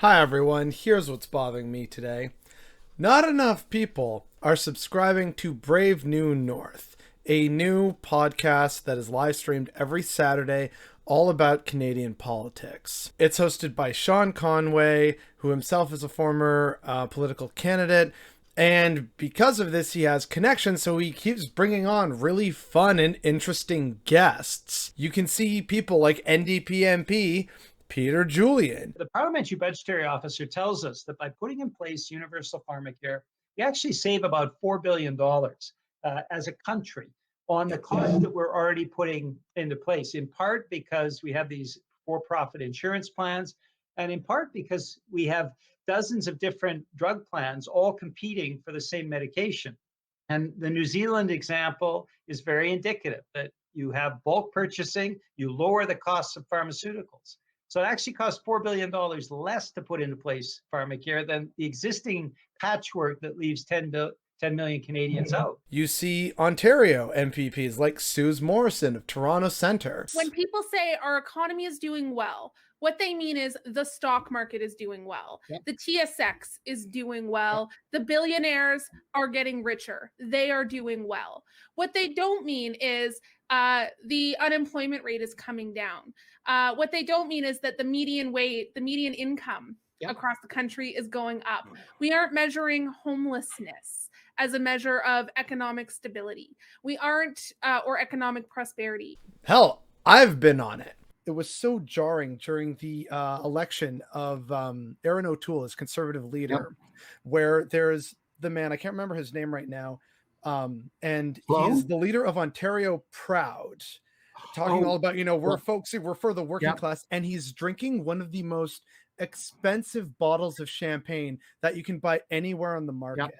Hi everyone, here's what's bothering me today. Not enough people are subscribing to Brave New North, a new podcast that is live streamed every Saturday all about Canadian politics. It's hosted by Sean Conway, who himself is a former political candidate, and because of this, he has connections, so he keeps bringing on really fun and interesting guests. You can see people like NDP MP Peter Julian. The Parliamentary Budgetary Officer tells us that by putting in place universal pharmacare, we actually save about $4 billion as a country on the costs that we're already putting into place, in part because we have these for-profit insurance plans, and in part because we have dozens of different drug plans all competing for the same medication. And the New Zealand example is very indicative that you have bulk purchasing, you lower the costs of pharmaceuticals. So it actually costs $4 billion less to put into place pharmacare than the existing patchwork that leaves 10 million Canadians out. You see Ontario MPPs like Suze Morrison of Toronto Centre. When people say our economy is doing well, what they mean is the stock market is doing well. Yep. The TSX is doing well. Yep. The billionaires are getting richer. They are doing well. What they don't mean is the unemployment rate is coming down. What they don't mean is that the median income across the country is going up. We aren't measuring homelessness as a measure of economic stability. We aren't, or economic prosperity. Hell, I've been on it. It was so jarring during the election of Erin O'Toole as Conservative leader, where there's the man, I can't remember his name right now, and he's the leader of Ontario Proud, talking all about, we're for the working class, and he's drinking one of the most expensive bottles of champagne that you can buy anywhere on the market.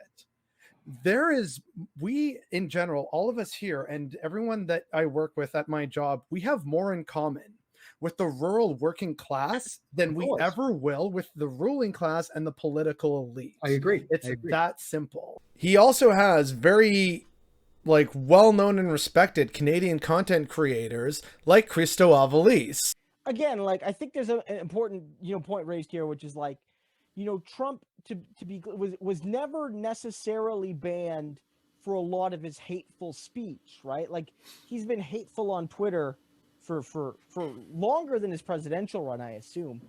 We in general, all of us here and everyone that I work with at my job, we have more in common with the rural working class than we ever will with the ruling class and the political elite. I agree. It's that simple. He also has very well-known and respected Canadian content creators like Christo Aivalis. Again, I think there's an important, point raised here, which is Trump was never necessarily banned for a lot of his hateful speech, right? He's been hateful on Twitter for longer than his presidential run, I assume,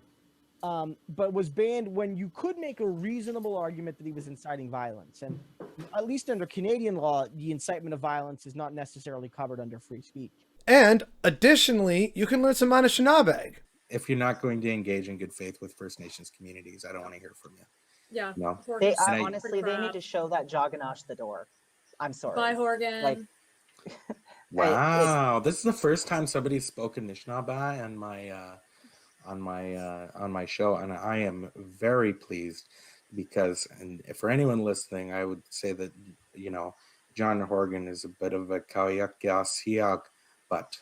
but was banned when you could make a reasonable argument that he was inciting violence. And at least under Canadian law, the incitement of violence is not necessarily covered under free speech. And additionally, you can learn some Anishinaabe. If you're not going to engage in good faith with First Nations communities, I don't want to hear from you. Yeah. No. They need to show that Jogganosh the door. I'm sorry. Bye, Horgan. Wow, this is the first time somebody's spoken Anishinaabe on my show, and I am very pleased because, and for anyone listening, I would say that John Horgan is a bit of a kayak, but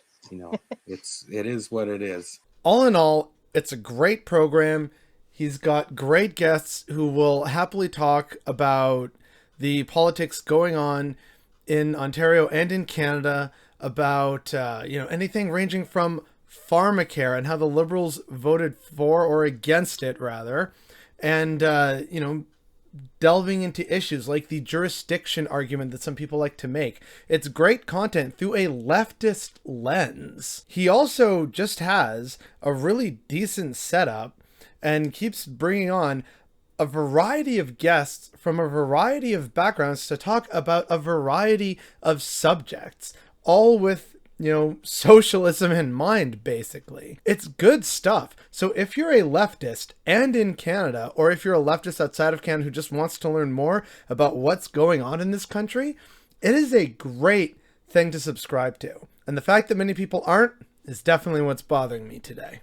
it is what it is. All in all, it's a great program. He's got great guests who will happily talk about the politics going on in Ontario and in Canada, about anything ranging from pharmacare and how the Liberals voted for or against it, rather, and delving into issues like the jurisdiction argument that some people like to make. It's great content through a leftist lens. He also just has a really decent setup and keeps bringing on a variety of guests from a variety of backgrounds to talk about a variety of subjects, all with, socialism in mind, basically. It's good stuff. So if you're a leftist and in Canada, or if you're a leftist outside of Canada who just wants to learn more about what's going on in this country, it is a great thing to subscribe to. And the fact that many people aren't is definitely what's bothering me today.